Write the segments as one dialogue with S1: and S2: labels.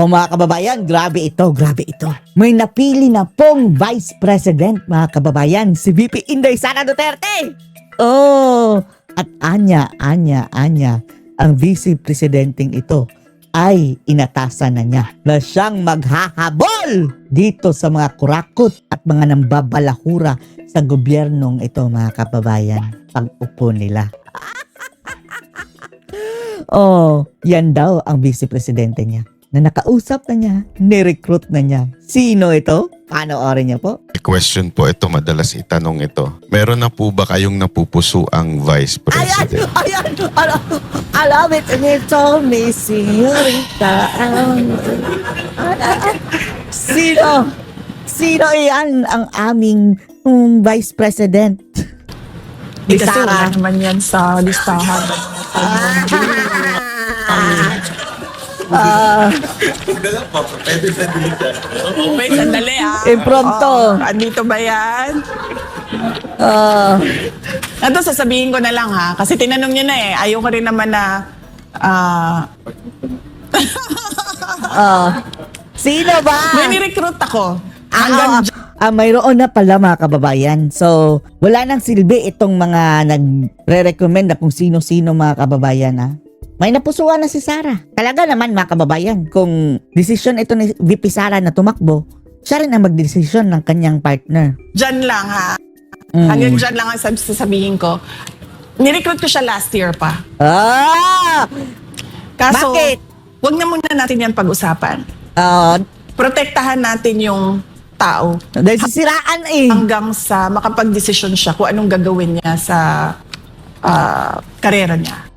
S1: O mga kababayan, grabe ito, grabe ito. May napili na pong Vice President, mga kababayan, si VP Inday Sara Duterte. Oh, at anya, ang Vice Presidenteng ito ay inatasan na niya na siyang maghahabol dito sa mga kurakot at mga nambabalahura sa gobyernong ito, mga kababayan, pag-upo nila. Oh, yan daw ang Vice Presidente niya na nakausap na niya, ni-recruit na niya. Sino ito? Panoorin niya po.
S2: Question po ito, madalas itanong ito. Meron na po ba kayong napupuso ang Vice President?
S1: Ayan, I love it. And you told me, señorita. Sino yan ang aming Vice President?
S3: Kasi wala naman yan sa listahan. Wait, sandali
S1: Impromptu.
S3: Andito ba yan? Ito, sasabihin ko na lang kasi tinanong niyo na ayoko rin naman na
S1: Sino ba?
S3: may ni-recruit ako. Hanggang
S1: Mayroon na pala, mga kababayan. So, wala nang silbi itong mga nagre-recommend na kung sino-sino, mga kababayan. May napusuan na si Sara. Talaga naman, mga kababayan, kung desisyon ito ni VP Sara na tumakbo, siya rin ang magdesisyon ng kanyang partner.
S3: dyan lang hanggang dyan lang ang sasabihin ko. Ni-recruit ko siya last year pa. Kaso,
S1: Bakit?
S3: wag na muna natin yan pag-usapan. Protektahan natin yung tao
S1: Dahil sisiraan
S3: hanggang sa makapag-desisyon siya kung anong gagawin niya sa karera niya.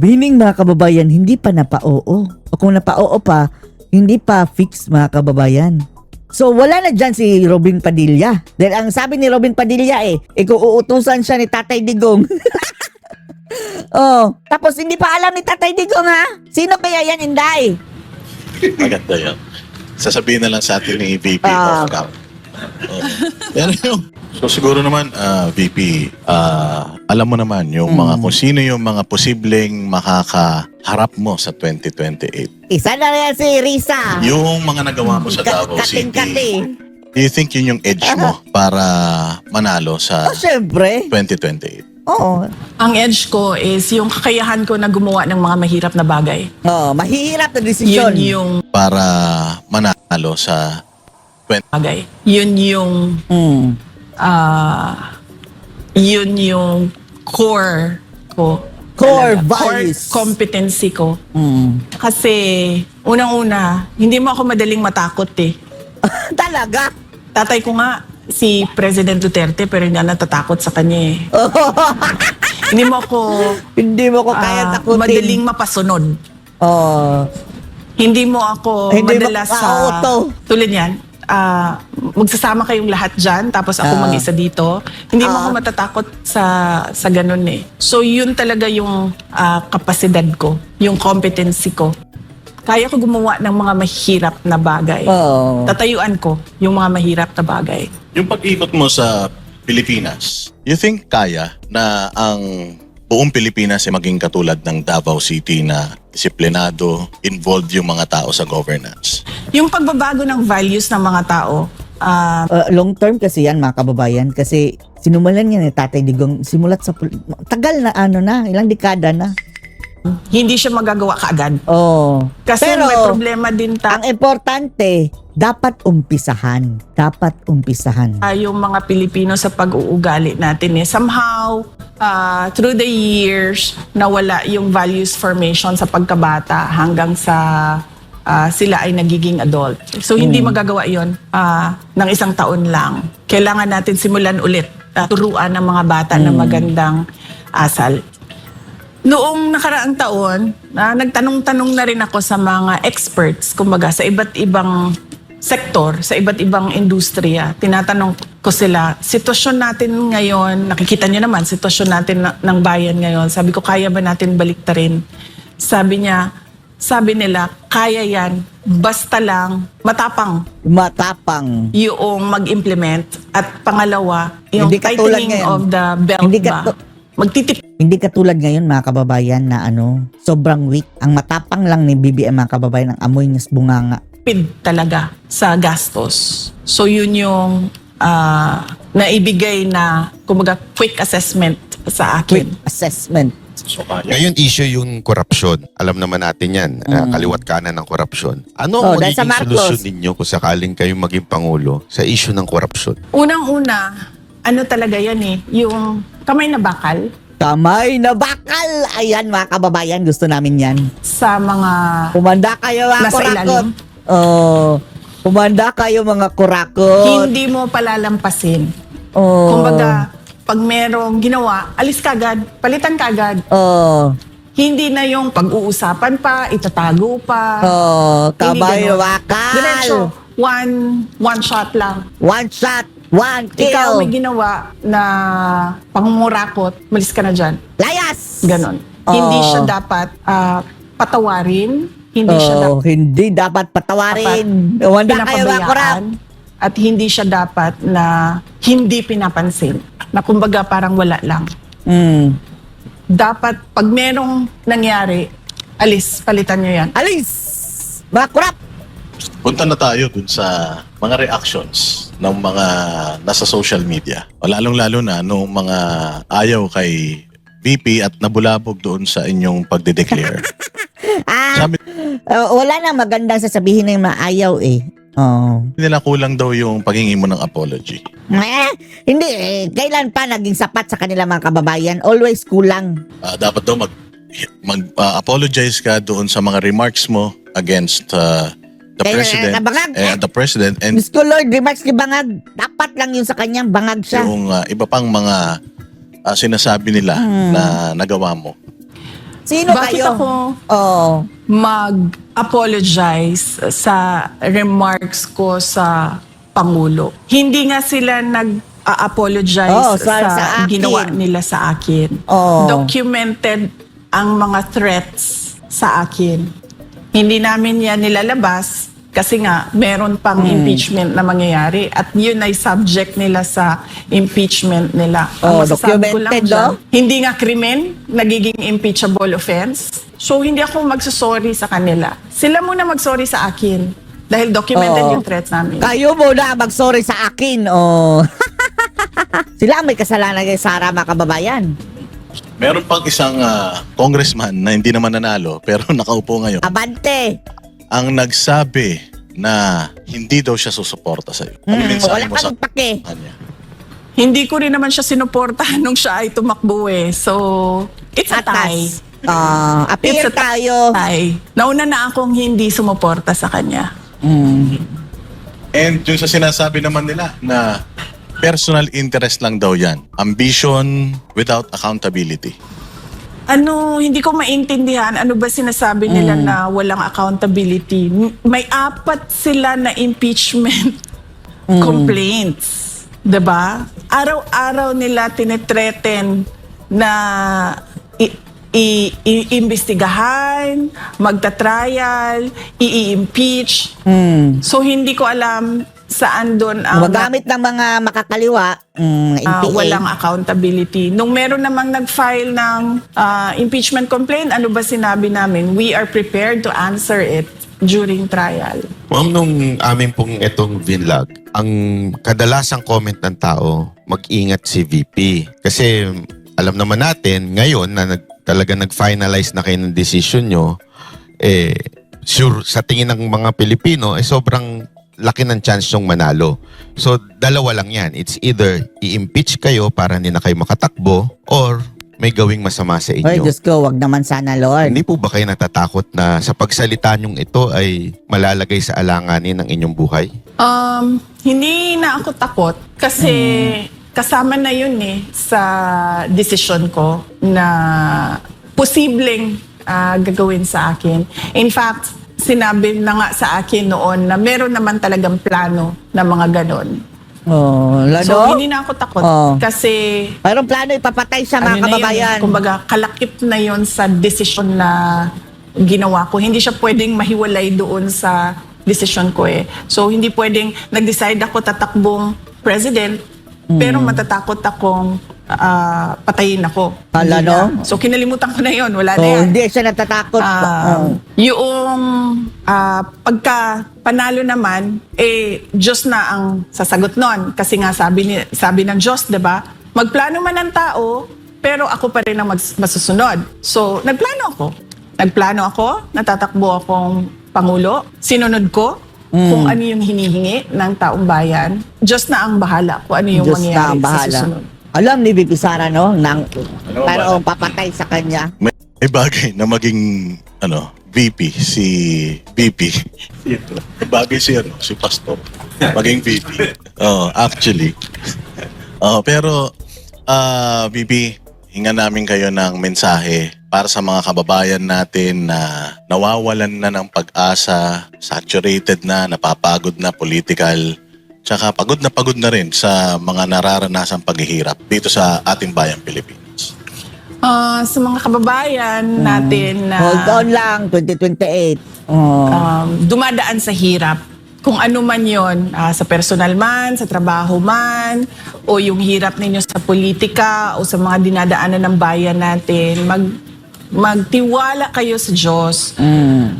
S1: Meaning, mga kababayan, hindi pa napa-oo. O kung napa-oo pa, hindi pa fix, mga kababayan. So, wala na dyan si Robin Padilla. Dahil ang sabi ni Robin Padilla kung uutusan siya ni Tatay Digong. Tapos hindi pa alam ni Tatay Digong, Sino kaya yan, Inday?
S4: Maganda yan. Sasabihin na lang sa atin ni VP off cam. Pero so siguro naman, VP, alam mo naman yung mga kung sino yung mga posibleng makakaharap mo sa 2028.
S1: Isa na yan si Risa.
S4: Yung mga nagawa mo sa Davao City.
S1: Kating-kating.
S4: Do you think yun yung edge mo para manalo sa
S1: Siyempre.
S4: 2028?
S1: Oo.
S3: Ang edge ko is yung kakayahan ko na gumawa ng mga mahirap na bagay.
S1: Mahihirap na desisyon.
S3: Yun yung
S4: Para manalo sa
S3: bagay. Yun yung yun yung core ko.
S1: Core
S3: Talaga.
S1: values.
S3: Core competency ko. Kasi unang-una, hindi mo ako madaling matakot
S1: Talaga?
S3: Tatay ko nga, si President Duterte, pero hindi na natatakot sa kanya Hindi mo ako
S1: Hindi mo ko kaya takutin.
S3: madaling mapasunod. Hindi mo ako
S1: Hindi mo
S3: madalas
S1: ka-auto.
S3: tulad yan, magsasama kayong lahat dyan, tapos ako mag-isa dito. Hindi mo ako matatakot sa ganun So yun talaga yung kapasidad ko, yung competency ko. Kaya ko gumawa ng mga mahirap na bagay. Tatayuan ko yung mga mahirap na bagay.
S4: Yung pag-ikot mo sa Pilipinas, you think kaya na ang buong Pilipinas ay maging katulad ng Davao City na disiplinado, involved yung mga tao sa governance?
S3: Yung pagbabago ng values ng mga tao,
S1: Long term kasi yan, mga kababayan. Kasi sinumalan yan ni Tatay Digong. Simulat sa tagal na ilang dekada na.
S3: hindi siya magagawa kaagad. Kasi
S1: Pero,
S3: may problema din
S1: ang importante, dapat umpisahan.
S3: Yung mga Pilipino sa pag-uugali natin somehow through the years nawala yung values formation sa pagkabata hanggang sa sila ay nagiging adult. So hindi magagawa yon ng isang taon lang. Kailangan natin simulan ulit turuan ng mga bata ng magandang asal. Noong nakaraang taon, nagtanong-tanong na rin ako sa mga experts, kumbaga sa iba't ibang sektor, sa iba't ibang industriya. Tinatanong ko sila, sitwasyon natin ngayon, nakikita niyo naman, sitwasyon natin ng bayan ngayon. Sabi ko, kaya ba natin baliktarin? Sabi nila, kaya yan, basta lang matapang yung mag-implement. At pangalawa, yung
S1: Hindi katulad
S3: tightening
S1: ngayon.
S3: of the belt
S1: Hindi
S3: ba? magtitipid
S1: Hindi katulad ngayon mga kababayan na sobrang weak. Ang matapang lang ni BBM mga kababayan, ang amoy niya bunganga.
S3: talaga sa gastos. So yun yung naibigay na kumbaga quick assessment sa
S1: Quick
S3: akin.
S1: assessment.
S4: So, kaya.
S2: Ngayon, issue yung korupsyon. Alam naman natin yan. Kaliwat kanan ng korupsyon. Ano ang
S1: dahil sa
S2: magiging
S1: Marcos.
S2: solusyon ninyo kung sakaling kayong maging Pangulo sa issue ng korupsyon?
S3: Unang-una, talaga yan yung kamay na bakal
S1: Kamay na bakal! Ayan mga kababayan, gusto namin yan.
S3: sa mga
S1: Kumanda kayo mga
S3: Nasa
S1: kurakot.
S3: ilalim.
S1: Kumanda kayo mga kurakot.
S3: hindi mo palalampasin.
S1: Oh.
S3: Kumbaga, pag merong ginawa, alis kagad, palitan kagad.
S1: Oh.
S3: Hindi na yung pag-uusapan pa, itatago pa.
S1: Oh.
S3: Hindi
S1: Kamay na
S3: ganun.
S1: bakal.
S3: Diretso, one shot lang.
S1: One shot, one kill.
S3: Ikaw may ginawa na pangumurakot, malis ka na dyan.
S1: Layas!
S3: Ganon.
S1: Oh.
S3: Hindi siya dapat patawarin. Hindi siya dapat
S1: Hindi dapat patawarin. Kumanda kayo mga kurap.
S3: pinapabayaan. At hindi siya dapat na hindi pinapansin. Na kumbaga parang wala lang. Dapat pag merong nangyari, alis, palitan nyo yan.
S1: Alis! Mga kurap!
S4: Punta na tayo dun sa mga reactions ng mga nasa social media. O lalong-lalo na nung mga ayaw kay VP at nabulabog doon sa inyong pagde-declare. Sabi
S1: Wala na magandang sasabihin ng maayaw eh. Oh.
S4: nila kulang daw yung paghingi mo ng apology.
S1: Hindi kailan pa naging sapat sa kanila mga kababayan? Always kulang.
S4: Dapat daw mag-apologize ka doon sa mga remarks mo against the president.
S1: Bangag.
S4: The president and
S1: Diyos ko Lord, remarks ni Bangag. Dapat lang yun sa kanyang bangag siya.
S4: yung iba pang mga sinasabi nila na nagawa mo.
S1: Sino
S3: Bakit
S1: kayo?
S3: ako
S1: Oh.
S3: mag-apologize sa remarks ko sa Pangulo? Hindi nga sila nag-apologize
S1: sa akin.
S3: ginawa nila sa akin.
S1: Oh.
S3: Documented ang mga threats sa akin. Hindi namin yan nilalabas kasi nga meron pang impeachment na mangyayari at yun ay subject nila sa impeachment nila.
S1: Oh,
S3: Ang masasabi ko lang
S1: documented,
S3: dyan,
S1: no?
S3: hindi nga krimen, nagiging impeachable offense. So hindi ako magsusorry sa kanila. Sila muna magsorry sa akin dahil documented
S1: Oo.
S3: yung threats namin.
S1: Kayo muna mag-sorry sa akin. Oh. Sila ang may kasalanan kay Sara mga kababayan.
S4: Meron pang isang congressman na hindi naman nanalo pero nakaupo ngayon
S1: Abante.
S4: ang nagsabi na hindi daw siya susuporta sa iyo. Ano mensahe
S1: Wala
S4: mo sa
S1: kang pake.
S4: kanya?
S3: Hindi ko rin naman siya sinuportahan nung siya ay tumakbo eh. So, it's a tie.
S1: Appear
S3: It's a
S1: tayo.
S3: Tie. Nauna na akong hindi sumuporta sa kanya.
S4: And yung sa sinasabi naman nila na personal interest lang daw yan. Ambition without accountability.
S3: Hindi ko maintindihan ano ba sinasabi nila na walang accountability. May 4 sila na impeachment complaints. 'Di ba? Araw-araw nila tinetreaten na iimbestigahan, magta-trial, i-impeach. So hindi ko alam saan doon ang
S1: Magamit ng mga makakaliwa. NPA.
S3: walang accountability. Nung meron namang nag-file ng impeachment complaint, ano ba sinabi namin? We are prepared to answer it during trial.
S2: Ma'am, nung amin pong itong vinlog, ang kadalasang comment ng tao, mag-ingat si VP. Kasi alam naman natin, ngayon na talaga nag-finalize na kayo ng decision nyo, sure, sa tingin ng mga Pilipino, sobrang laki ng chance yung manalo. So, dalawa lang yan. It's either i-impeach kayo para hindi na kayo makatakbo or may gawing masama sa
S1: Ay,
S2: inyo.
S1: Diyos ko, wag naman sana, Lord.
S2: Hindi po ba kayo natatakot na sa pagsalita nyong ito ay malalagay sa alanganin ng inyong buhay?
S3: Hindi na ako takot kasi kasama na yun sa decision ko na posibleng gagawin sa akin. In fact, sinabi na nga sa akin noon na meron naman talagang plano na mga ganon.
S1: Lalo?
S3: So, hindi na ako takot kasi
S1: Mayroong plano ipapatay siya mga
S3: na
S1: kababayan.
S3: yun, kumbaga, kalakip na yon sa desisyon na ginawa ko. Hindi siya pwedeng mahiwalay doon sa desisyon ko eh. So, hindi pwedeng nag-decide ako tatakbong president, pero matatakot akong patayin ako.
S1: Hala,
S3: Hindi
S1: no?
S3: na. So kinalimutan ko na yon, wala na
S1: Oh,
S3: yan.
S1: hindi siya natatakot.
S3: Yung pagka panalo naman, Diyos na ang sasagot nun. Kasi nga sabi ng Diyos, diba? Magplano man ang tao, pero ako pa rin ang masusunod. So, Nagplano ako, natatakbo akong Pangulo, sinunod ko kung ano yung hinihingi ng taong bayan. Diyos na ang bahala kung ano yung
S1: Diyos na
S3: mangyayari
S1: ang
S3: sa
S1: bahala.
S3: susunod.
S1: Alam ni VP Sara, no? Pero
S4: ba?
S1: papatay sa kanya.
S4: May bagay na maging VP si VP. Bagay si Pastor. Maging VP. Actually. Pero VP, hingan namin kayo ng mensahe para sa mga kababayan natin na nawawalan na ng pag-asa, saturated na, napapagod na political, tsaka pagod na rin sa mga nararanasang paghihirap dito sa ating bayang Pilipinas.
S3: Sa mga kababayan natin na
S1: Hold on lang, 2028.
S3: dumadaan sa hirap, kung ano man yon, sa personal man, sa trabaho man, o yung hirap ninyo sa politika o sa mga dinadaanan ng bayan natin, magtiwala kayo sa Diyos.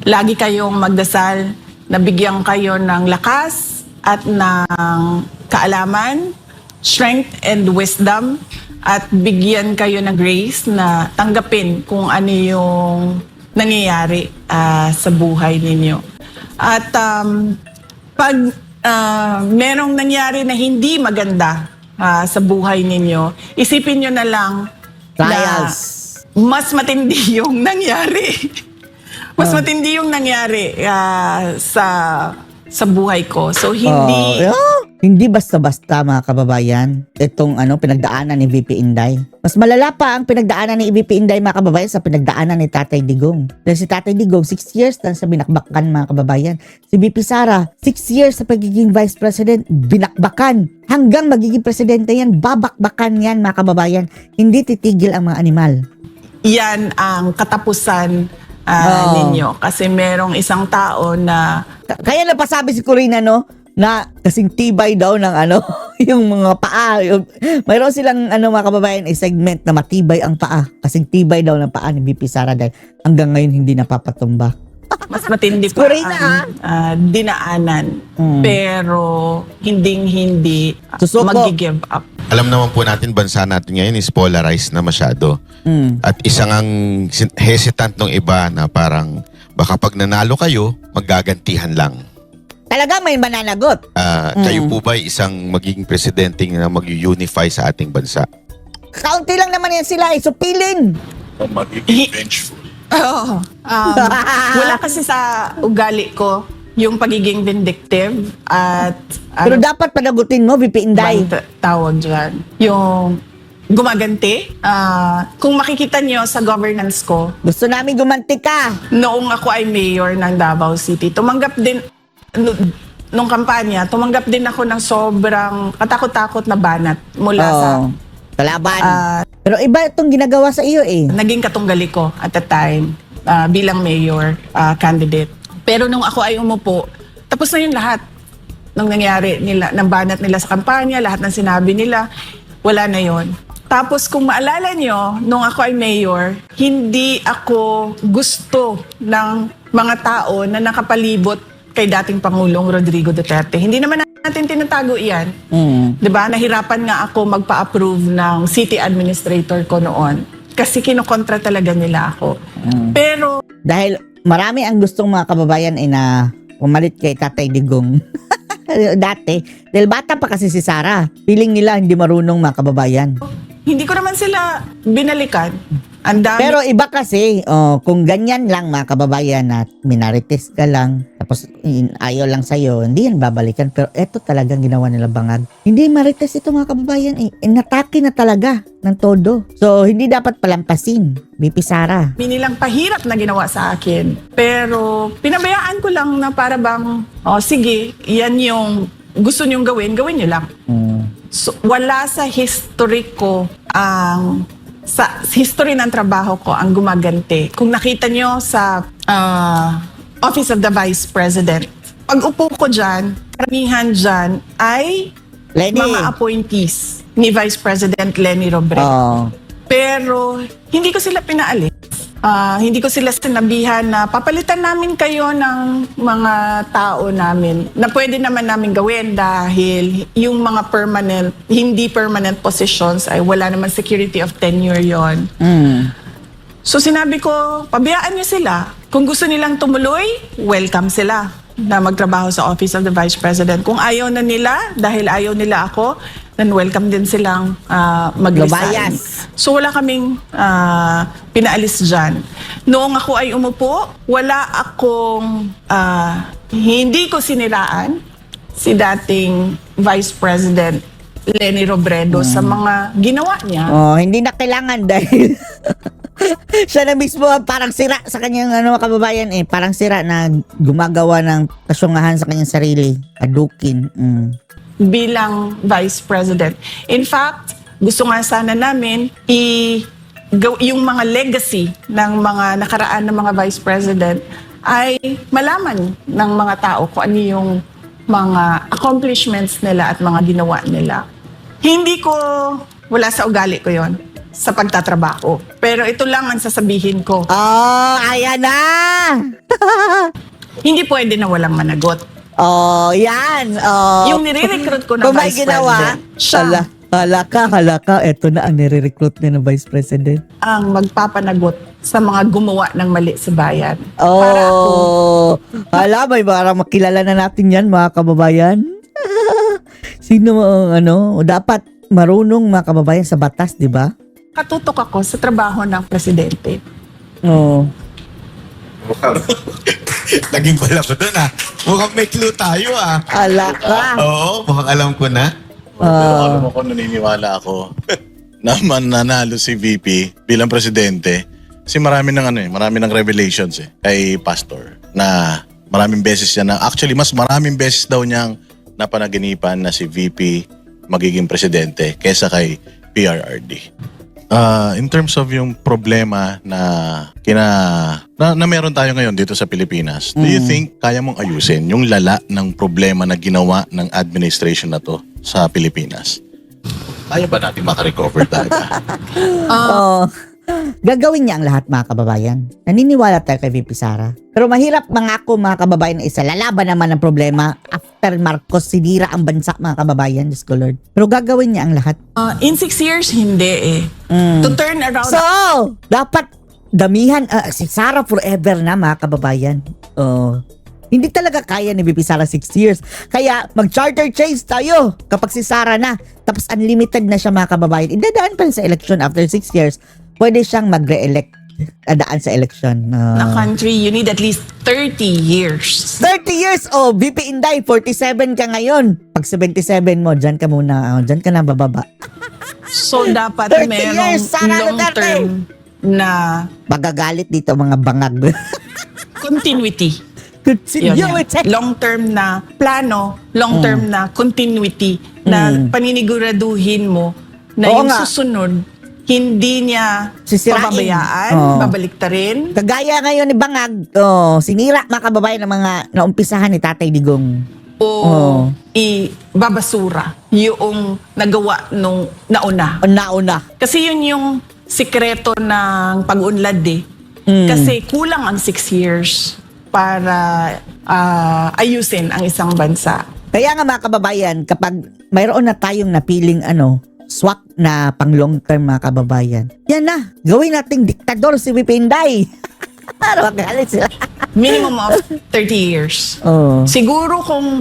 S3: Lagi kayong magdasal na bigyan kayo ng lakas at ng kaalaman, strength and wisdom, at bigyan kayo ng grace na tanggapin kung ano yung nangyayari sa buhay ninyo. At pag merong nangyari na hindi maganda sa buhay ninyo, isipin nyo na lang
S1: Trials.
S3: na mas matindi yung nangyari. Mas matindi yung nangyari sa buhay ko. So
S1: Hindi basta-basta mga kababayan itong pinagdaanan ni VP Inday. Mas malala pa ang pinagdaanan ni VP Inday mga kababayan sa pinagdaanan ni Tatay Digong. Dahil si Tatay Digong 6 years na sa binakbakan mga kababayan. Si VP Sara 6 years sa pagiging Vice President, binakbakan. Hanggang magiging presidente yan, babakbakan yan mga kababayan. Hindi titigil ang mga animal.
S3: Yan ang katapusan ninyo. Kasi merong isang tao na
S1: Kaya napasabi si Corina na kasing tibay daw ng yung mga paa. Mayroon silang mga kababayan segment na matibay ang paa. Kasing tibay daw ng paa ni VP Sara dahil hanggang ngayon hindi napapatumba.
S3: mas matindi pa
S1: Corina,
S3: ang dinaanan. Pero hindi
S1: Susuko.
S3: mag-give up.
S2: Alam naman po natin, bansa natin ngayon is polarized na masyado. At isang ang hesitant ng iba na parang baka pag nanalo kayo, maggagantihan lang.
S1: Talaga may mananagot.
S2: Kayo po ba isang magiging presidente na mag-unify sa ating bansa?
S1: Kaunti lang naman yan sila. Supilin.
S4: Magiging vengeful.
S3: Wala kasi sa ugali ko yung pagiging vindictive at
S1: Pero dapat panagutin mo, VP Inday.
S3: tawag dyan. Yung gumaganti. Kung makikita nyo sa governance ko,
S1: Gusto namin gumanti ka.
S3: noong ako ay mayor ng Davao City, tumanggap din, nung kampanya, tumanggap din ako ng sobrang katakot-takot na banat mula sa
S1: Kalaban. Pero iba itong ginagawa sa iyo eh.
S3: naging katunggali ko at the time bilang mayor candidate. Pero nung ako ay umupo, tapos na yung lahat ng nangyari nila, ng banat nila sa kampanya, lahat ng sinabi nila, wala na yon. Tapos kung maalala nyo, nung ako ay mayor, hindi ako gusto ng mga tao na nakapalibot kay dating Pangulong Rodrigo Duterte. Hindi naman natin tinatago iyan. 'Di ba? Nahirapan nga ako magpa-approve ng city administrator ko noon kasi kinokontra talaga nila ako. Pero
S1: Dahil marami ang gustong mga kababayan ay na umalit kay Tatay Digong. Dati. Dahil bata pa kasi si Sara. Feeling nila hindi marunong mga kababayan.
S3: hindi ko naman sila binalikan. Ang dami.
S1: Pero iba kasi, kung ganyan lang mga kababayan at minarites ka lang, tapos ayaw lang sa'yo, hindi yan babalikan. Pero eto talagang ginawa nila bangag. Hindi marites ito mga kababayan. Inatake na talaga ng todo. So, hindi dapat palampasin. VP Sara.
S3: Nilang pahirap na ginawa sa akin. Pero pinabayaan ko lang na para bang, sige, yan yung gusto nyong gawin, gawin nyo lang. So, wala sa history ko sa history ng trabaho ko ang gumaganti. Kung nakita nyo sa Office of the Vice President, pag upo ko dyan, karamihan dyan ay
S1: Lenny.
S3: mga appointees ni Vice President Leni Robredo.
S1: Oh.
S3: Pero hindi ko sila pinaalis. Hindi ko sila sinabihan na papalitan namin kayo ng mga tao namin na pwede naman namin gawin dahil yung mga hindi permanent positions ay wala naman security of tenure yon. So sinabi ko, pabayaan niyo sila. Kung gusto nilang tumuloy, welcome sila na magtrabaho sa Office of the Vice President. Kung ayaw na nila, dahil ayaw nila ako, then welcome din silang mag-resign.
S1: Lumayas.
S3: So wala kaming pinaalis dyan. Noong ako ay umupo, wala akong, hindi ko siniraan si dating Vice President Leni Robredo sa mga ginawa niya.
S1: Oh, hindi na kailangan dahil siya na mismo ang parang sira sa kanyang kababayan parang sira na gumagawa ng kasyungahan sa kanyang sarili. Adukin.
S3: Bilang Vice President. In fact, gusto nga sana namin yung mga legacy ng mga nakaraan ng mga Vice President ay malaman ng mga tao kung ano yung mga accomplishments nila at mga ginawa nila. Wala sa ugali ko yon sa pagtatrabaho. Pero ito lang ang sasabihin ko.
S1: Oh, ayan na!
S3: Hindi pwede na walang managot.
S1: Oh, yan. Oh.
S3: Yung nire-recruit ko na
S1: Kung may
S3: Vice
S1: ginawa,
S3: President, siya
S1: halaka. Ito na ang nire-recruit niya ng Vice President.
S3: ang magpapanagot sa mga gumawa ng mali sa bayan. Para ako,
S1: Oh, hala, may parang makilala na natin yan, mga kababayan. Sino dapat marunong mga kababayan sa batas, di ba?
S3: katutok ako sa trabaho ng presidente.
S1: Oo.
S2: Naging pala ko doon Mukhang may clue tayo
S1: Ala ka.
S2: Oo, mukhang alam ko na.
S4: Pero alam mo ko, naniniwala ako na mananalo si VP bilang presidente. Kasi marami ng revelations kay Pastor na maraming beses actually mas maraming beses daw niyang napanaginipan na si VP magiging presidente kesa kay PRRD. In terms of yung problema na meron tayo ngayon dito sa Pilipinas, do you think kaya mong ayusin yung lala ng problema na ginawa ng administration na to sa Pilipinas? Kaya ba natin makarecover talaga?
S1: Gagawin niya ang lahat, mga kababayan. Naniniwala tayo kay VP Sara. Pero mahirap mangako, mga kababayan, na isa. Lalaban naman ang problema. After Marcos, sinira ang bansa, mga kababayan. Diyos ko, Lord. Pero gagawin niya ang lahat.
S3: In 6 years, hindi To turn around.
S1: So, dapat damihan. Si Sara forever na, mga kababayan. Hindi talaga kaya ni VP Sara 6 years. Kaya mag-charter change tayo kapag si Sara na. Tapos unlimited na siya, mga kababayan. Idadaan pa rin sa election after 6 years. Pwede siyang mag-re-elect. Daan sa election.
S3: Na country, you need at least 30 years.
S1: 30 years! VP Inday, 47 ka ngayon. Pag 77 mo, dyan ka muna. Dyan ka na bababa.
S3: So, dapat
S1: 30
S3: merong
S1: years, Sara
S3: long
S1: Duterte.
S3: term na
S1: Magagalit dito mga bangag.
S3: continuity.
S1: Continue
S3: Yun
S1: it.
S3: yan. Long term na plano, long term na continuity na paniniguraduhin mo na
S1: Oo
S3: yung
S1: nga.
S3: susunod hindi niya
S1: Sisirain.
S3: pababayaan, babaliktarin.
S1: Kagaya ngayon ni Bangag, sinira mga kababayan ng mga naumpisahan ni Tatay Digong.
S3: O ibabasura yung nagawa nung nauna.
S1: Una-una.
S3: Kasi yun yung sikreto ng pag-unlad Kasi kulang ang 6 years para ayusin ang isang bansa.
S1: Kaya nga, mga kababayan, kapag mayroon na tayong napiling swak na pang long term, mga kababayan, yan na, gawin nating diktador si VP Inday. Para magalit sila.
S3: Minimum of 30 years. Siguro kung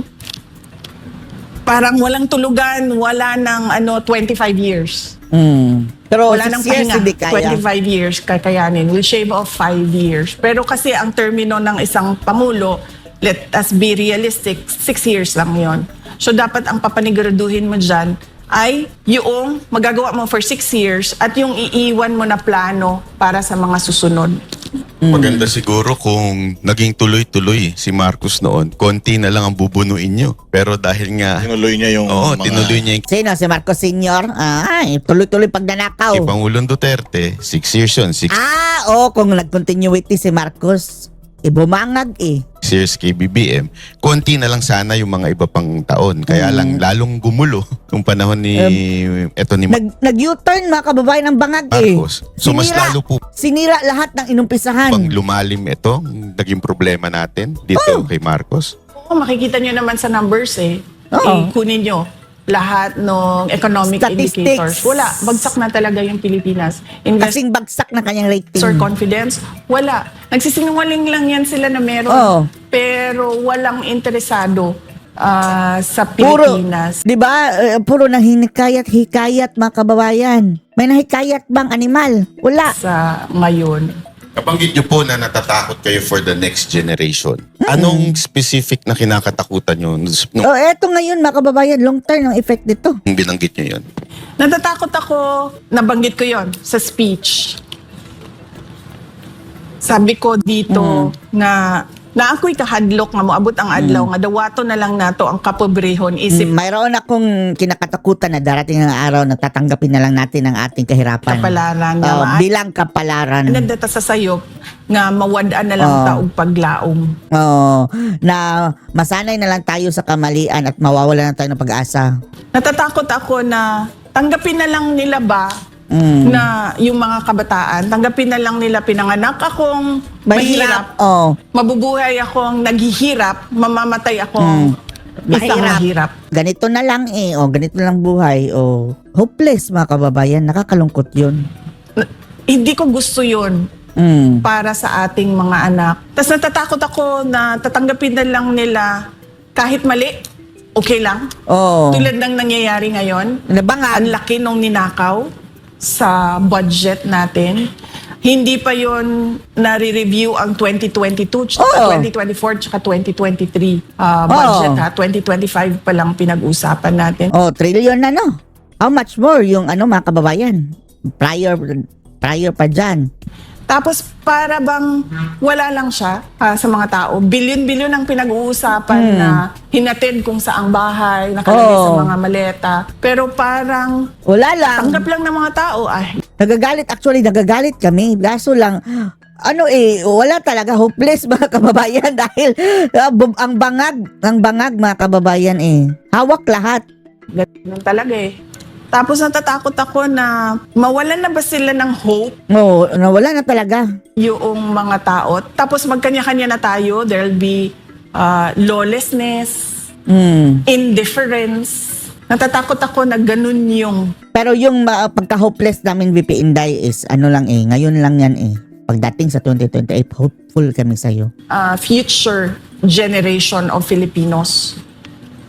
S3: parang walang tulugan, wala ng 25 years.
S1: Pero
S3: Wala
S1: 6
S3: nang
S1: years
S3: pahinga.
S1: hindi kaya.
S3: 25 years kakayanin. We'll shave off 5 years. Pero kasi ang termino ng isang pangulo, let us be realistic, 6 years lang yon. So dapat ang papaniguraduhin mo dyan ay yung magagawa mo for 6 years at yung iiwan mo na plano para sa mga susunod.
S2: Maganda siguro kung naging tuloy-tuloy si Marcos noon. Konti na lang ang bubunuin nyo. Pero dahil nga,
S4: Tinuloy niya yung
S2: tinuloy niya yung
S1: Sino? Si Marcos Sr.? Tuloy-tuloy pag nanakaw.
S2: kay Pangulong Duterte, 6 years yun.
S1: Kung nag-continuity si Marcos, bumangag
S2: Sears kay BBM, konti na lang sana yung mga iba pang taon. Kaya lang lalong gumulo nung panahon ni
S1: Nag-U-turn mga kababayan ng bangag
S2: Marcos. So mas lalo po
S1: Sinira lahat ng inumpisahan.
S2: pang lumalim ito, naging problema natin dito kay Marcos.
S3: Oo, makikita nyo naman sa numbers
S1: Oo.
S3: Kunin nyo lahat ng economic
S1: Statistics.
S3: indicators. Wala, bagsak na talaga yung Pilipinas. Investor
S1: Kasing bagsak na kanyang rating.
S3: confidence, wala. Nagsisinungaling lang yan sila na meron.
S1: Oo.
S3: Pero walang interesado sa
S1: Puro,
S3: Pilipinas.
S1: di ba, puro nang hikayat mga kababayan. May nahikayat bang animal? Wala.
S3: Sa ngayon.
S2: Kabanggit niyo po na natatakot kayo for the next generation. Anong specific na kinakatakutan niyo nung
S1: Eto ngayon mga kababayan, long term ang effect nito.
S2: binanggit niyo yun?
S3: Natatakot ako, nabanggit ko yon sa speech. Sabi ko dito na ako'y kahadlok nga moabot ang adlaw nga dawato na lang nato ang kapobrehon isip
S1: Mayroon akong kinakatakutan na darating ang araw na tatanggapin na lang natin ang ating kahirapan.
S3: kapalaran nga
S1: Bilang kapalaran.
S3: nandata sa sayop nga mawadaan na lang taog paglaom.
S1: Na masanay na lang tayo sa kamalian at mawawala na tayo ng pag-asa.
S3: Natatakot ako na tanggapin na lang nila ba na yung mga kabataan, tanggapin na lang nila pinanganak akong mahirap, mabubuhay akong naghihirap, mamamatay akong isang mahirap.
S1: Ganito na lang ganito lang buhay. Hopeless mga kababayan, nakakalungkot yun.
S3: Hindi ko gusto yun para sa ating mga anak. Tapos natatakot ako na tatanggapin na lang nila kahit mali, okay lang. Tulad ng nangyayari ngayon, ang laki nung ninakaw sa budget natin. Hindi pa yon nare-review ang 2022, tsaka 2024, tsaka 2023 budget ha. 2025 pa lang pinag-usapan natin.
S1: Trillion na no? How much more yung mga kababayan? Prior pa dyan.
S3: Tapos para bang wala lang siya sa mga tao. Bilyon-bilyon ang pinag-uusapan na hinatid kung saang bahay, nakalagay sa mga maleta. Pero parang
S1: wala lang.
S3: tanggap lang ng mga tao.
S1: Nagagalit kami. Kaso lang, wala talaga, hopeless mga kababayan dahil ang bangag mga kababayan hawak lahat.
S3: Ganun talaga Tapos natatakot ako na mawalan na ba sila ng hope
S1: Nawala na talaga.
S3: yung mga tao. Tapos magkanya-kanya na tayo. There'll be lawlessness, indifference. Natatakot ako na ganun yung
S1: Pero yung pagka-hopeless namin, VP Inday, is ngayon lang yan Pagdating sa 2028, hopeful kami sa'yo.
S3: future generation of Filipinos.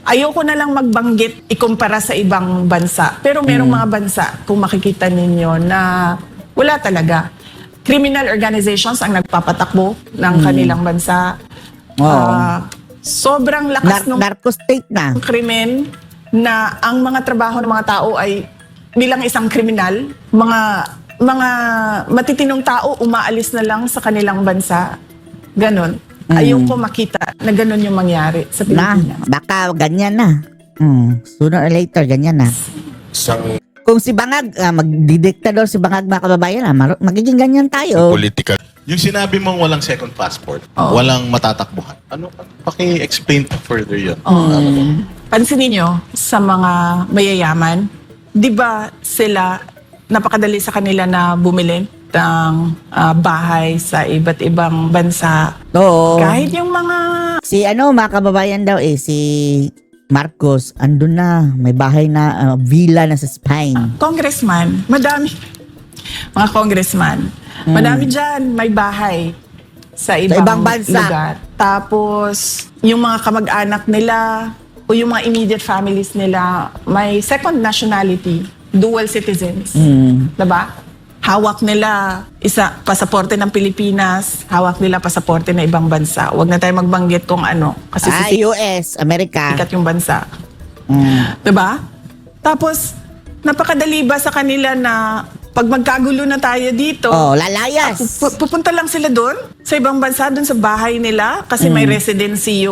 S3: Ayoko na lang magbanggit ikumpara sa ibang bansa. Pero merong mga bansa, kung makikita ninyo, na wala talaga. Criminal organizations ang nagpapatakbo ng kanilang bansa. Sobrang lakas ng
S1: Narco state na.
S3: krimen na ang mga trabaho ng mga tao ay bilang isang kriminal, mga matitinong tao umaalis na lang sa kanilang bansa. Ganon. Ayoko makita na ganon yung mangyari sa Pilipinas.
S1: Baka ganyan na. Sooner or later, ganyan na. Kung si Bangag, magdidiktador si Bangag mga kababayan, magiging ganyan tayo.
S2: Political.
S4: Yung sinabi mong walang second passport, walang matatakbuhan. Paki-explain further yun.
S3: Pansinin nyo, sa mga mayayaman, di ba sila, napakadali sa kanila na bumili ng bahay sa iba't ibang bansa. Kahit yung mga
S1: Si mga kababayan daw si Marcos, andun na, may bahay na, villa na sa Spain.
S3: congressman, madami, mga congressman, madami dyan, may bahay sa ibang
S1: bansa.
S3: lugar. Tapos, yung mga kamag-anak nila o yung mga immediate families nila, may second nationality, dual citizens. Diba? Hawak nila pasaporte ng Pilipinas, hawak nila pasaporte ng ibang bansa. Huwag na tayo magbanggit kung ano. Kasi
S1: US, Amerika.
S3: sikat yung bansa. Diba? Tapos, napakadali ba sa kanila na pag magkagulo na tayo dito,
S1: lalayas.
S3: pupunta lang sila doon, sa ibang bansa, doon sa bahay nila, kasi may residency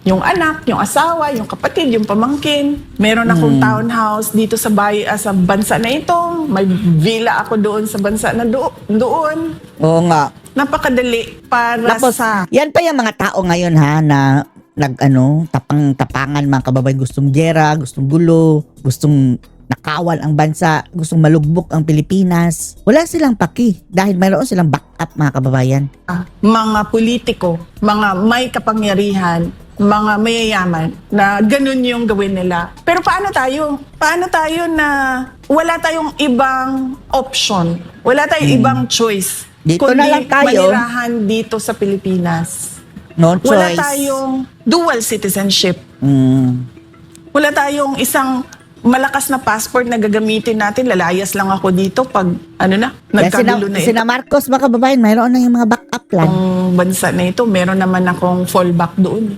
S3: yung anak, yung asawa, yung kapatid, yung pamangkin. Meron akong townhouse dito sa bansa na ito. May villa ako doon sa bansa na doon.
S1: Oo nga.
S3: Napakadali para
S1: Tapos,
S3: sa...
S1: yan pa yung mga tao ngayon ha na tapang-tapangan mga kababayan, gustong gera, gustong gulo, gustong nakawan ang bansa, gustong malugbok ang Pilipinas. Wala silang paki dahil mayroon silang backup mga kababayan.
S3: mga politiko, mga may kapangyarihan, mga mayayaman na ganun yung gawin nila. Pero paano tayo? Paano tayo na wala tayong ibang option? Wala tayong ibang choice.
S1: Dito
S3: kundi
S1: na lang tayo.
S3: manirahan dito sa Pilipinas.
S1: No choice.
S3: Wala tayong dual citizenship.
S1: Mm.
S3: Wala tayong isang malakas na passport na gagamitin natin. Lalayas lang ako dito pag nagkagulo na ito.
S1: Sina Marcos mga kababayan, mayroon na yung mga backup plan.
S3: Ang bansa na ito, meron naman akong fallback doon.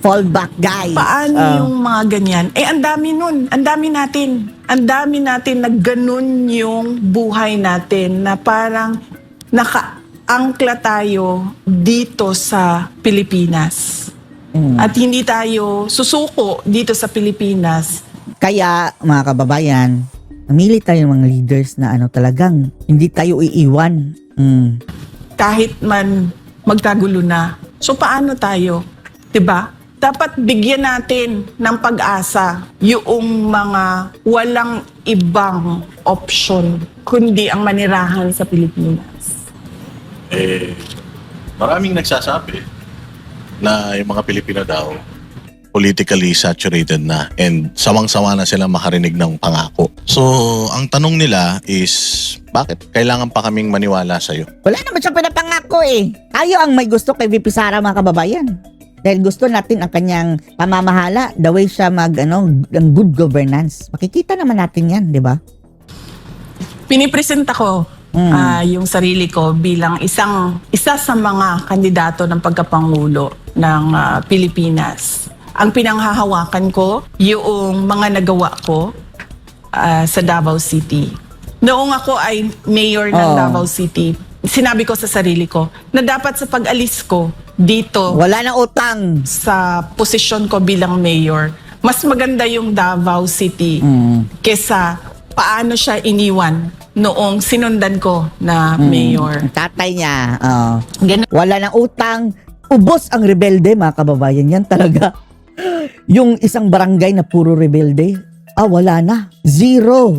S1: Fallback guys.
S3: Paano yung mga ganyan? Ang dami nun. Ang dami natin. Ang dami natin na ganun yung buhay natin na parang nakaangkla tayo dito sa Pilipinas. At hindi tayo susuko dito sa Pilipinas.
S1: Kaya mga kababayan, namili tayo ng mga leaders na talagang hindi tayo iiwan.
S3: Kahit man magkagulo na. So paano tayo? 'Di ba? Dapat bigyan natin ng pag-asa yung mga walang ibang option kundi ang manirahan sa Pilipinas.
S4: Maraming nagsasabi na yung mga Pilipino daw politically saturated na and sawang-sawa na sila makarinig ng pangako. So, ang tanong nila is, bakit kailangan pa kaming maniwala sa'yo?
S1: Wala naman siyang pinapangako eh. Tayo ang may gusto kay VP Sara mga kababayan. Dahil gusto natin ang kanyang pamamahala, the way siya ng good governance. Makikita naman natin yan, di ba?
S3: Pinipresenta ko yung sarili ko bilang isa sa mga kandidato ng pagkapangulo ng Pilipinas. Ang pinanghahawakan ko, yung mga nagawa ko sa Davao City. Noong ako ay mayor ng Davao City, sinabi ko sa sarili ko na dapat sa pag-alis ko dito
S1: Wala na utang.
S3: sa posisyon ko bilang mayor, mas maganda yung Davao City kesa paano siya iniwan noong sinundan ko na mayor.
S1: Ang tatay niya,
S3: Ganun.
S1: wala na utang. Ubos ang rebelde mga kababayan. Yan talaga. Yung isang barangay na puro rebelde, wala na. Zero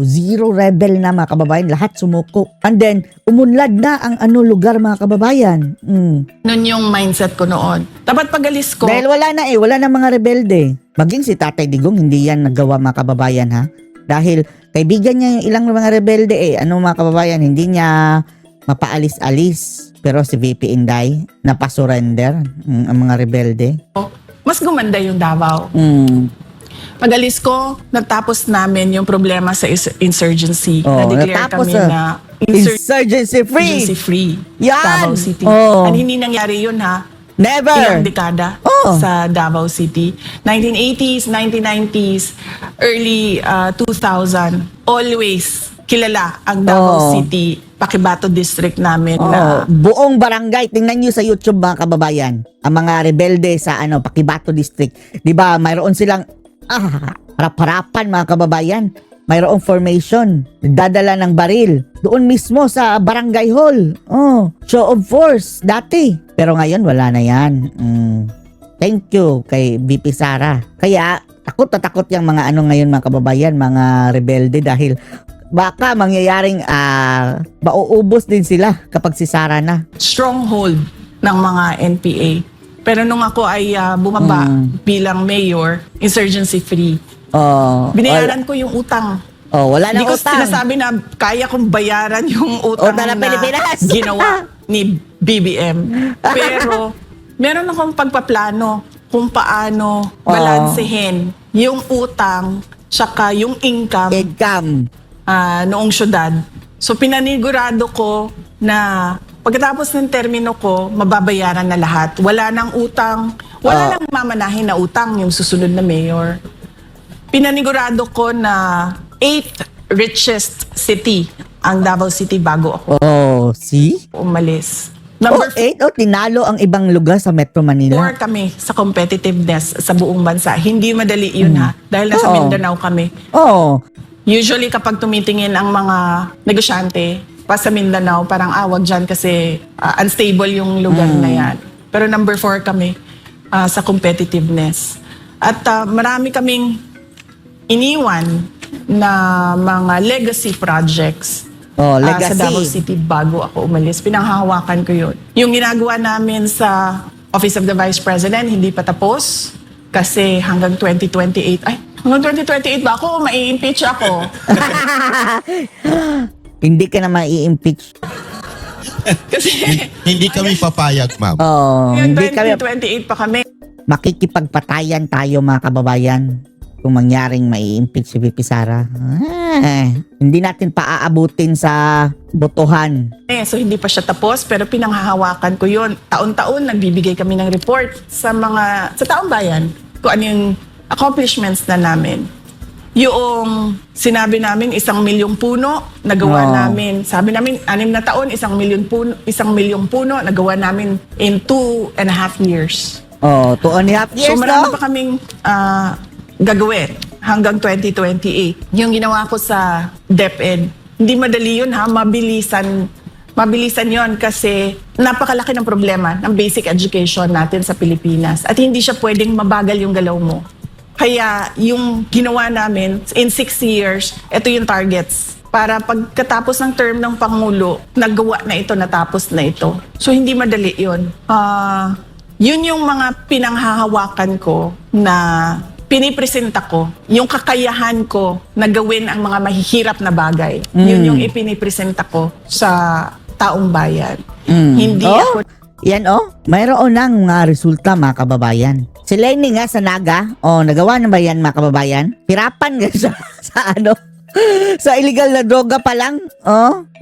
S1: rebel na mga kababayan. Lahat sumuko. And then, umunlad na ang lugar mga kababayan.
S3: Nun yung mindset ko noon. Dapat pag-alis ko,
S1: Dahil wala na wala na mga rebelde. Maging si Tatay Digong, hindi yan nagawa mga kababayan ha. Dahil kaibigan niya yung ilang mga rebelde mga kababayan, hindi niya mapaalis-alis. Pero si VP Inday, napasurrender ang mga rebelde.
S3: mas gumanda yung Davao. Pag-alis ko, natapos namin yung problema sa insurgency. Na-declare
S1: natapos,
S3: kami na
S1: insurgency free.
S3: free
S1: Yan!
S3: Davao City.
S1: Oh.
S3: At hindi nangyari yun ha.
S1: Never.
S3: Ilang dekada
S1: Oh.
S3: sa Davao City. 1980s, 1990s, early 2000, always kilala ang Davao City, Paquibato District namin na
S1: Buong barangay, tingnan nyo sa YouTube mga kababayan, ang mga rebelde sa Paquibato District. 'Di ba? Mayroon silang harap-harapan mga kababayan. Mayroong formation, dadala ng baril doon mismo sa barangay hall. Show of force dati. Pero ngayon wala na 'yan. Thank you kay VP Sara. Kaya takot na takot yung mga ngayon mga kababayan, mga rebelde dahil baka mangyayaring mauubos din sila kapag si Sara na.
S3: stronghold ng mga NPA. Pero nung ako ay bumaba bilang mayor, insurgency free, binayaran ko yung utang.
S1: Wala na
S3: Hindi ko
S1: utang.
S3: sinasabi na kaya kong bayaran yung utang
S1: Utang
S3: na
S1: ng Pilipinas.
S3: ginawa ni BBM. Pero meron akong pagpaplano kung paano balansehin yung utang tsaka yung income noong syudad. So pinanigurado ko na pagkatapos ng termino ko, mababayaran na lahat. Wala nang utang. Wala nang mamanahin na utang yung susunod na mayor. Pinanigurado ko na 8th richest city ang Davao City bago ako
S1: See?
S3: umalis. Number
S1: 8, tinalo ang ibang lugar sa Metro Manila.
S3: 4 kami sa competitiveness sa buong bansa. Hindi madali yun ha. Dahil nasa Mindanao kami. Usually kapag tumitingin ang mga negosyante, pa sa Mindanao, parang wag dyan kasi unstable yung lugar na yan. Pero number 4 kami sa competitiveness. At marami kaming iniwan na mga legacy projects
S1: Oh,
S3: sa Davao
S1: legacy.
S3: City bago ako umalis. Pinanghahawakan ko yun. Yung ginagawa namin sa Office of the Vice President, hindi pa tapos. Kasi hanggang 2028, hanggang 2028 ba ako? Mai-impeach ako.
S1: Hindi ka na mai-impeach.
S3: Kasi
S2: Hindi kami papayag, ma'am.
S1: Oh,
S3: hanggang
S1: hindi kami
S3: 2028 pa kami.
S1: makikipagpatayan tayo mga kababayan kung mangyaring mai-impeach si VP Sara. Hindi natin paaabutin sa botohan.
S3: So hindi pa siya tapos pero pinanghahawakan ko yun. Taon-taon nagbibigay kami ng report sa taong bayan kung ano yung accomplishments na namin. Yung sinabi namin 1 milyong puno, nagawa namin. Sabi namin 6 na taon, 1 milyong puno, nagawa namin in 2.5 years.
S1: Oh, 2.5 years,
S3: So marami
S1: no?
S3: pa kaming gagawin hanggang 2028. Yung ginawa ko sa DepEd, hindi madali yun ha, mabilisan yon kasi napakalaki ng problema ng basic education natin sa Pilipinas at hindi siya pwedeng mabagal yung galaw mo. Kaya yung ginawa namin in 6 years, ito yung targets. Para pagkatapos ng term ng Pangulo, nagawa na ito, natapos na ito. So hindi madali yun. Yun yung mga pinanghahawakan ko na pinipresenta ko, yung kakayahan ko na gawin ang mga mahihirap na bagay. Yun yung ipinipresenta ko sa taong bayan. Hindi ako...
S1: Yan mayroon ng mga resulta mga kababayan. Si Lenny nga sa Naga, nagawa na ba yan mga kababayan? Hirapan nga siya sa illegal na droga pa lang.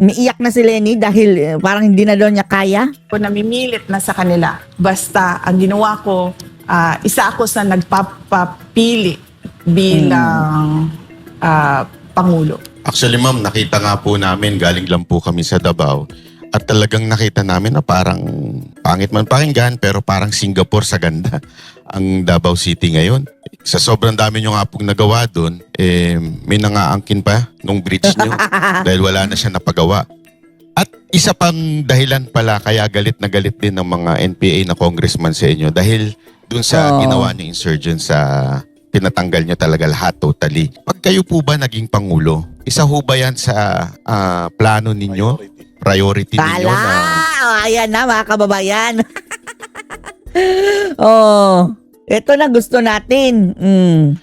S1: Umiiyak na si Lenny dahil parang hindi na daw niya kaya.
S3: Ako namimilit na sa kanila. Basta ang ginawa ko, isa ako sa nagpapapili bilang Pangulo.
S2: Actually, ma'am, nakita nga po namin, galing lang po kami sa Davao. At talagang nakita namin na parang pangit man pakinggan, pero parang Singapore sa ganda ang Davao City ngayon. Sa sobrang dami nyo nga pong nagawa doon, may nangaangkin pa nung bridge nyo dahil wala na siya napagawa. At isa pang dahilan pala kaya galit na galit din ng mga NPA na congressman sa inyo dahil dun sa ginawa niyo insurgents sa pinatanggal niyo talaga lahat totally. Pag kayo po ba naging Pangulo, isa ho ba yan sa plano ninyo? Priority ninyo na...
S1: Ayan na mga kababayan. Ito na gusto natin.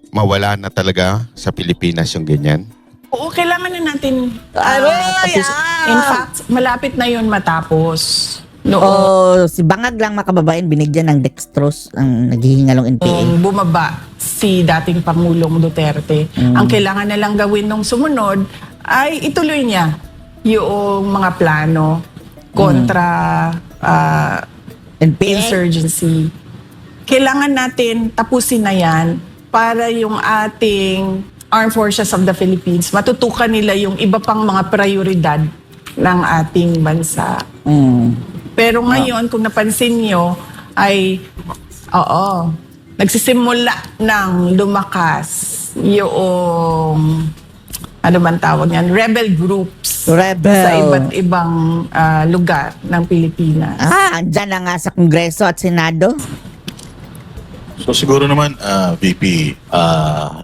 S2: Mawala na talaga sa Pilipinas yung ganyan?
S3: Oo, kailangan na natin
S1: Aroy!
S3: In fact, malapit na yun matapos.
S1: Si Bangag lang mga kababayan, binigyan ng dextrose ang naghihingalong NPA.
S3: Bumaba si dating Pangulong Duterte. Ang kailangan na lang gawin nung sumunod ay ituloy niya yung mga plano kontra
S1: NPA?
S3: insurgency. Kailangan natin tapusin na yan para yung ating Armed Forces of the Philippines, matutukan nila yung iba pang mga prioridad ng ating bansa. Pero ngayon, kung napansin nyo, ay, nagsisimula ng lumakas yung, ano man tawag yan, rebel groups sa iba't ibang lugar ng Pilipinas.
S1: Andyan na nga sa Kongreso at Senado.
S4: So siguro naman, VP,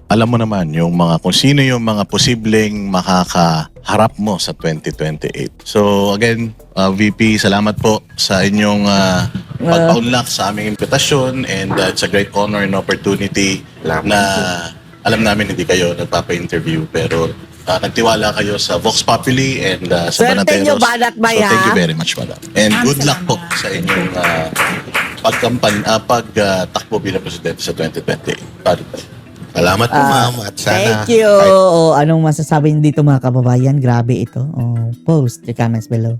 S4: alam mo naman kung sino yung mga posibleng makakaharap mo sa 2028. So again, VP, salamat po sa inyong pagpaunlak sa aming imbitasyon and it's a great honor and opportunity na alam namin hindi kayo nagpapa-interview pero nagtiwala kayo sa Vox Populi and sa
S1: Swerte
S4: Banateros.
S1: nyo, Banat Bay,
S4: So thank you
S1: ha?
S4: very much, madam. And good luck po sa inyong pagtakbo bilang presidente sa 2028.
S2: Salamat po, ma'am. At sana...
S1: Thank you. Anong masasabi niyo dito mga kababayan? Grabe ito. Post your comments below.